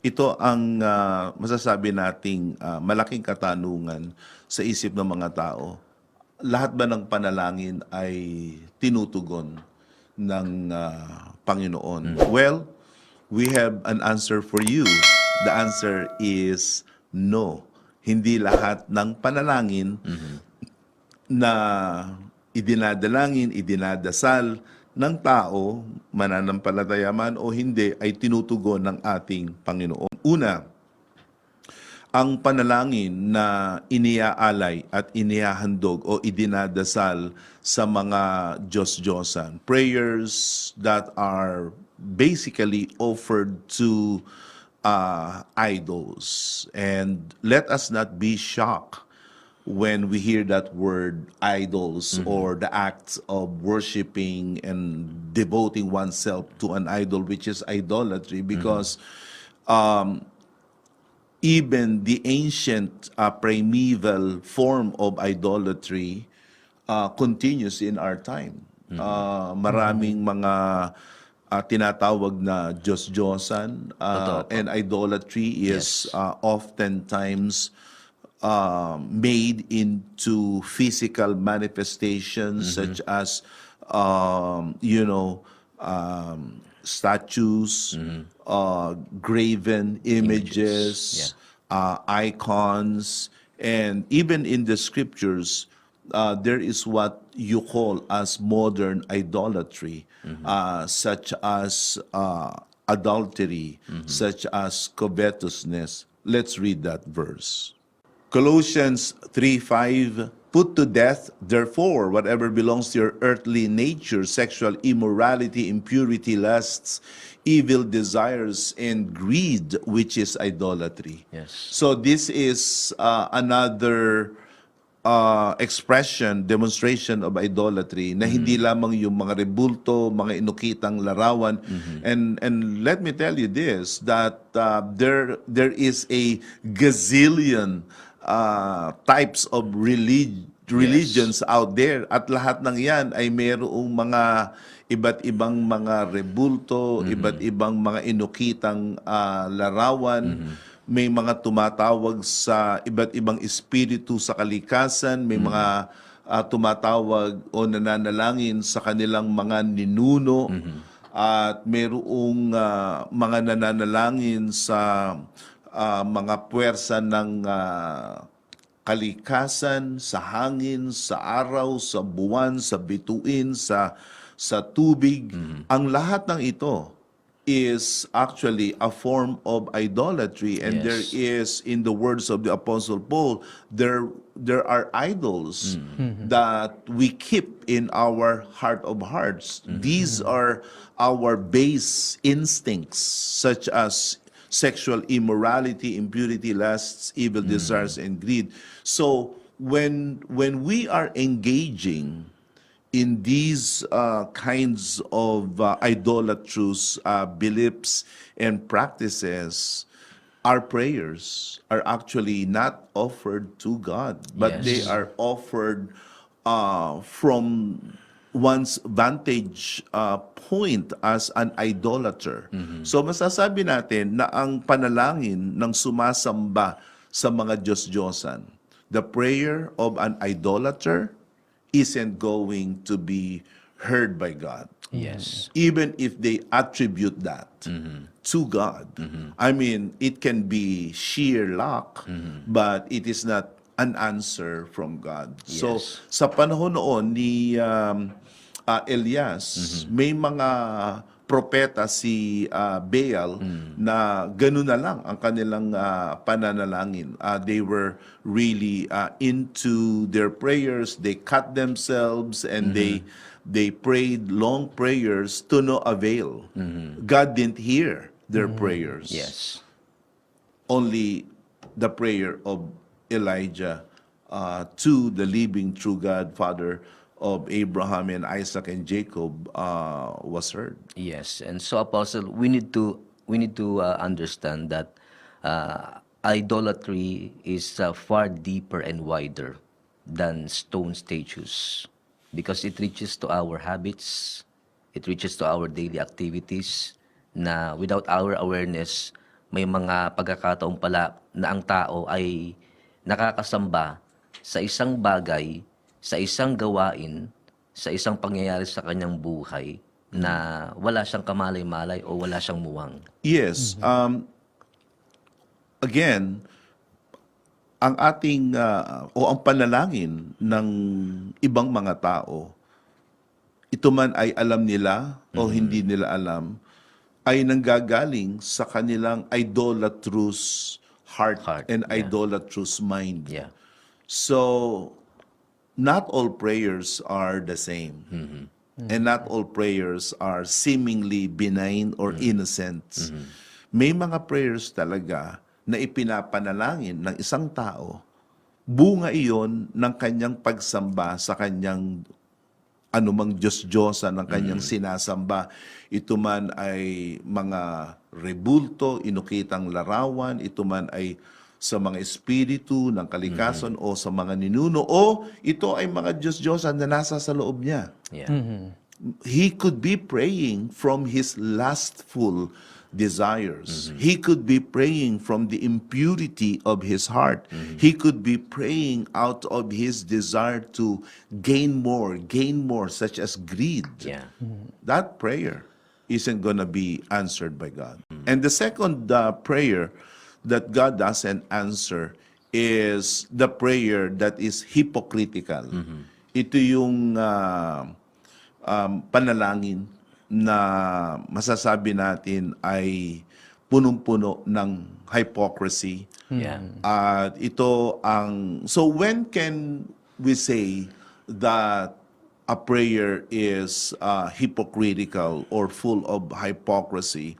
ito ang masasabi nating malaking katanungan sa isip ng mga tao. Lahat ba ng panalangin ay tinutugon ng Panginoon? Well, we have an answer for you. The answer is no. Hindi lahat ng panalangin na idinadasal ng tao, mananampalataya man o hindi, ay tinutugon ng ating Panginoon. Una, ang panalangin na iniaalay at inihahandog o idinadasal sa mga Diyos-Diyosan. Prayers that are basically offered to idols. And let us not be shocked when we hear that word idols or the acts of worshiping and devoting oneself to an idol, which is idolatry, because even the ancient primeval form of idolatry continues in our time. Maraming mga tinatawag na Diyos-Diyosan, Totoo po. and idolatry is oftentimes made into physical manifestations such as statues, graven images, icons, and even in the scriptures, there is what you call as modern idolatry, such as adultery, such as covetousness. Let's read that verse. Colossians 3:5, put to death, therefore, whatever belongs to your earthly nature, sexual immorality, impurity, lusts, evil desires, and greed, which is idolatry. Yes. So this is another expression, demonstration of idolatry na hindi lamang yung mga rebulto, mga inukitang larawan. And let me tell you this, that there is a gazillion types of religions out there, at lahat ng yan ay mayroong mga iba't ibang mga rebulto, iba't ibang mga inukitang larawan. May mga tumatawag sa iba't ibang espiritu sa kalikasan, may mga tumatawag o nananalangin sa kanilang mga ninuno, at mayroong mga nananalangin sa mga puwersa ng kalikasan, sa hangin, sa araw, sa buwan, sa bituin, sa tubig. Ang lahat ng ito is actually a form of idolatry, and there is, in the words of the Apostle Paul, there are idols that we keep in our heart of hearts. These are our base instincts, such as sexual immorality, impurity, lusts, evil desires, and greed. So when we are engaging in these kinds of idolatrous beliefs and practices, our prayers are actually not offered to God, but they Yes. are offered from one's vantage point as an idolater. So masasabi natin na ang panalangin ng sumasamba sa mga Diyos-Diyosan, the prayer of an idolater isn't going to be heard by God. Yes. Even if they attribute that to God. I mean, it can be sheer luck, but it is not an answer from God. So, Yes. sa panahon noon ni Elias, may mga propeta si Baal na gano'n na lang ang kanilang pananalangin. They were really into their prayers. They cut themselves and they prayed long prayers to no avail. God didn't hear their prayers. Yes. Only the prayer of Elijah to the living true God, Father of Abraham and Isaac and Jacob, was heard. Yes, and so Apostle, we need to understand that idolatry is far deeper and wider than stone statues, because it reaches to our habits, it reaches to our daily activities. Na without our awareness, may mga pagkakataon pala na ang tao ay nakakasamba sa isang bagay, sa isang gawain, sa isang pangyayari sa kanyang buhay na wala siyang kamalay-malay o wala siyang muwang. Yes. Again, ang ating o ang panalangin ng ibang mga tao, ito man ay alam nila o hindi nila alam, ay nanggagaling sa kanilang idolatrous heart, Heart, and yeah. idolatrous mind. Yeah. So, not all prayers are the same. And not all prayers are seemingly benign or innocent. May mga prayers talaga na ipinapanalangin ng isang tao, bunga iyon ng kanyang pagsamba sa kanyang anumang Diyos-Diyosa ng kanyang sinasamba. Ito man ay mga rebulto, inukitang larawan, ito man ay sa mga espiritu ng kalikasan o sa mga ninuno, o ito ay mga Diyos-Diyosa na nasa sa loob niya. Yeah. He could be praying from his lustful desires. He could be praying from the impurity of his heart. He could be praying out of his desire to gain more, such as greed. Yeah. That prayer isn't going to be answered by God. And the second prayer that God doesn't answer is the prayer that is hypocritical. Ito yung panalangin na masasabi natin ay punong-puno ng hypocrisy. Yeah. At ito ang... So when can we say that a prayer is hypocritical or full of hypocrisy?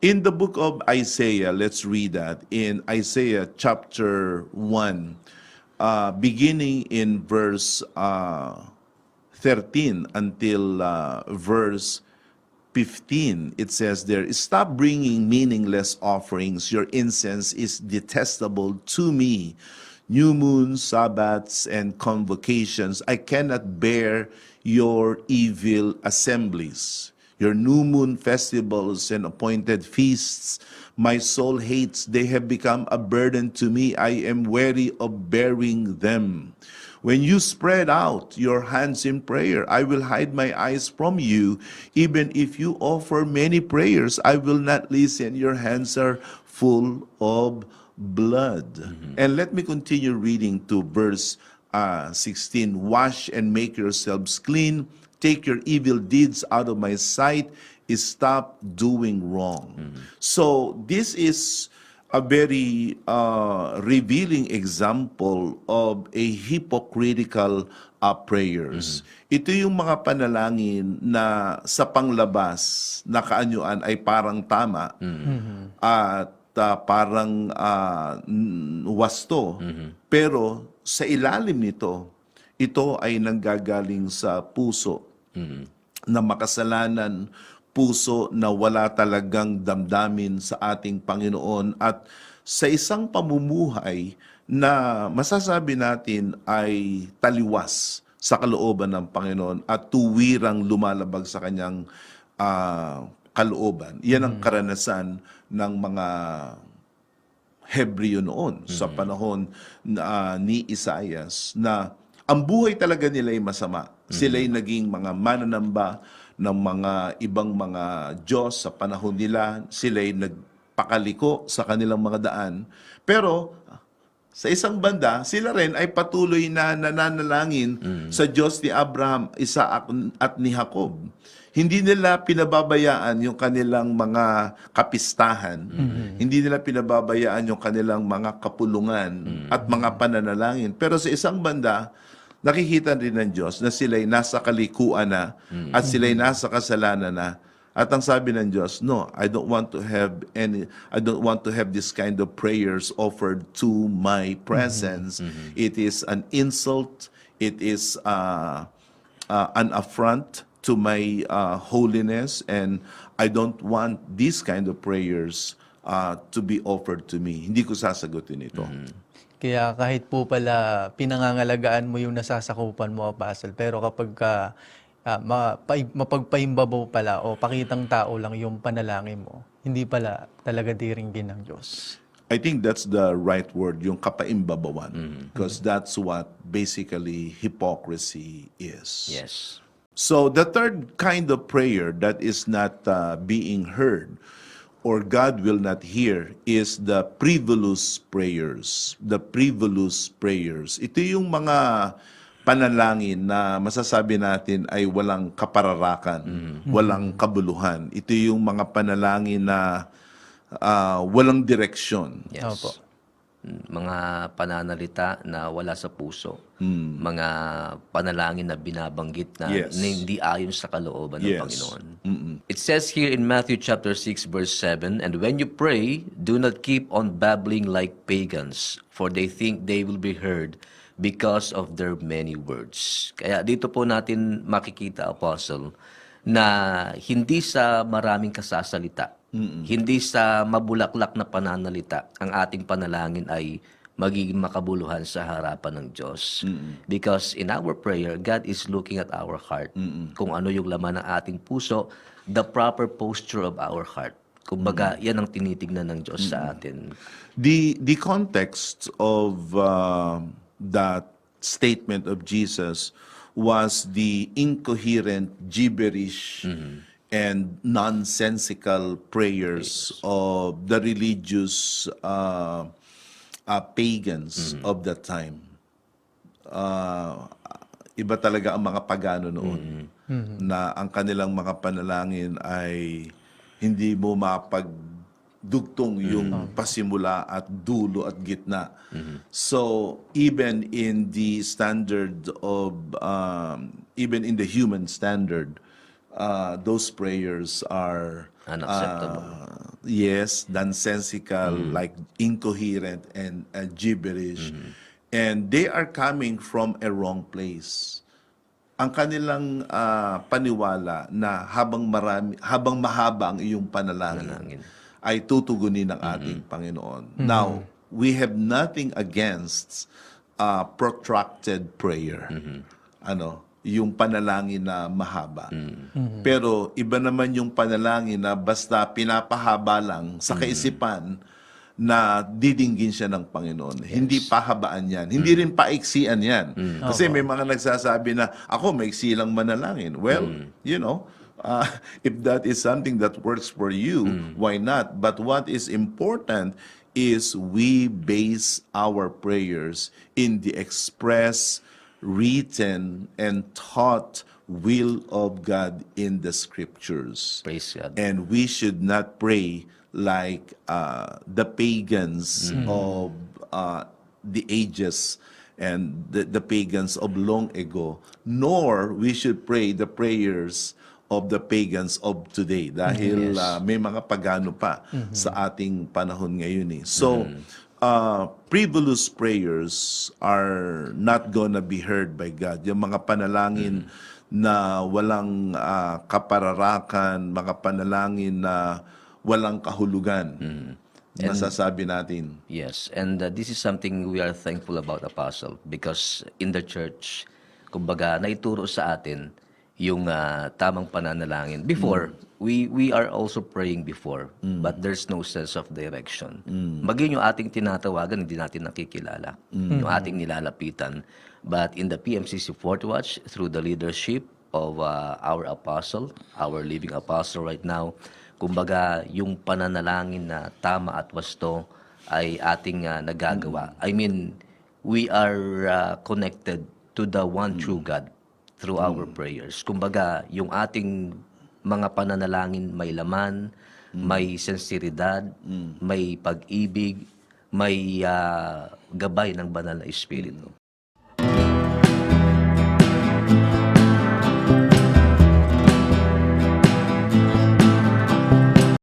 In the book of Isaiah, let's read that. In Isaiah chapter 1, beginning in verse 13 until verse 15, it says there, "Stop bringing meaningless offerings. Your incense is detestable to me. New moons, Sabbaths, and convocations. I cannot bear your evil assemblies. Your new moon festivals and appointed feasts, my soul hates. They have become a burden to me. I am weary of bearing them. When you spread out your hands in prayer, I will hide my eyes from you. Even if you offer many prayers, I will not listen. Your hands are full of blood." And let me continue reading to verse 16. "Wash and make yourselves clean. Take your evil deeds out of my sight. Stop doing wrong." So this is a very revealing example of a hypocritical prayers. Ito yung mga panalangin na sa panglabas na kaanyuan ay parang tama at parang wasto. Pero sa ilalim nito, ito ay nanggagaling sa puso na makasalanan, puso na wala talagang damdamin sa ating Panginoon, at sa isang pamumuhay na masasabi natin ay taliwas sa kalooban ng Panginoon at tuwirang lumalabag sa kanyang kalooban. Yan ang karanasan ng mga Hebreo noon sa panahon ni Isaias, na ang buhay talaga nila ay masama. Sila'y naging mga mananamba ng mga ibang mga Diyos sa panahon nila. Sila'y nagpakaliko sa kanilang mga daan. Pero sa isang banda, sila rin ay patuloy na nananalangin sa Diyos ni Abraham, Isaac at ni Jacob. Hindi nila pinababayaan yung kanilang mga kapistahan. Hindi nila pinababayaan yung kanilang mga kapulungan at mga pananalangin. Pero sa isang banda, nakikita rin ng Diyos na sila'y nasa kalikuan na at sila'y nasa kasalanan na. At ang sabi ng Diyos, no, I don't want to have this kind of prayers offered to my presence. It is an insult. It is an affront to my holiness, and I don't want these kind of prayers to be offered to me. Hindi ko sasagutin ito. Kaya kahit po pala pinangangalagaan mo yung nasasakupan mo, Apostle, pero kapag mapagpaimbabaw pala o pakitang tao lang yung panalangin mo. Hindi pala talaga diringgin ng Diyos. I think that's the right word, yung kapaimbabawan. Because that's what basically hypocrisy is. Yes. So the third kind of prayer that is not being heard or God will not hear is the frivolous prayers. The frivolous prayers. Ito yung mga panalangin na masasabi natin ay walang kapararakan, walang kabuluhan. Ito yung mga panalangin na walang direksyon. Yes. Opo. Mga pananalita na wala sa puso. Mga panalangin na binabanggit na, Yes. na hindi ayon sa kalooban ng Yes. Panginoon. It says here in Matthew chapter 6 verse 7, "And when you pray, do not keep on babbling like pagans, for they think they will be heard because of their many words." Kaya dito po natin makikita, Apostle, na hindi sa maraming kasasalita, hindi sa mabulaklak na pananalita, ang ating panalangin ay magiging makabuluhan sa harapan ng Diyos. Because in our prayer, God is looking at our heart. Kung ano yung laman ng ating puso, the proper posture of our heart. Kumbaga, yan ang tinitignan ng Diyos sa atin. The context of that statement of Jesus was the incoherent, gibberish, and nonsensical prayers of the religious pagans of that time. Iba talaga ang mga pagano noon na ang kanilang mga panalangin ay hindi mo mapagdugtong yung pasimula at dulo at gitna. So even in the standard of even in the human standard, those prayers are Unacceptable. yes, nonsensical, like incoherent and gibberish. And they are coming from a wrong place. Ang kanilang paniwala na habang mahaba ang iyong panalangin ay tutugunin ng ating Panginoon. Now, we have nothing against protracted prayer. Yung panalangin na mahaba. Pero iba naman yung panalangin na basta pinapahaba lang sa kaisipan na didinggin siya ng Panginoon. Hindi pahabaan yan. Hindi rin paiksian yan. Kasi may mga nagsasabi na, ako maiksi lang manalangin. Well, if that is something that works for you, why not? But what is important is we base our prayers in the express, written, and taught will of God in the Scriptures. Praise God. And we should not pray like the pagans of the ages and the pagans of long ago, nor we should pray the prayers of the pagans of today dahil may mga pagano pa sa ating panahon ngayon. So, frivolous prayers are not gonna be heard by God. Yung mga panalangin na walang kapararakan, mga panalangin na walang kahulugan, masasabi natin. Yes, and this is something we are thankful about, Apostle, because in the church, kumbaga, naituro sa atin yung tamang pananalangin. Before, we are also praying before, but there's no sense of direction. Maging yung ating tinatawagan, hindi natin nakikilala. Yung ating nilalapitan. But in the PMCC Fourth Watch, through the leadership of our apostle, our living apostle right now, kumbaga, yung pananalangin na tama at wasto ay ating nagagawa. I mean, we are connected to the one true God through our prayers. Kumbaga, yung ating mga pananalangin may laman, may sensiridad, may pag-ibig, may gabay ng banal na Espiritu.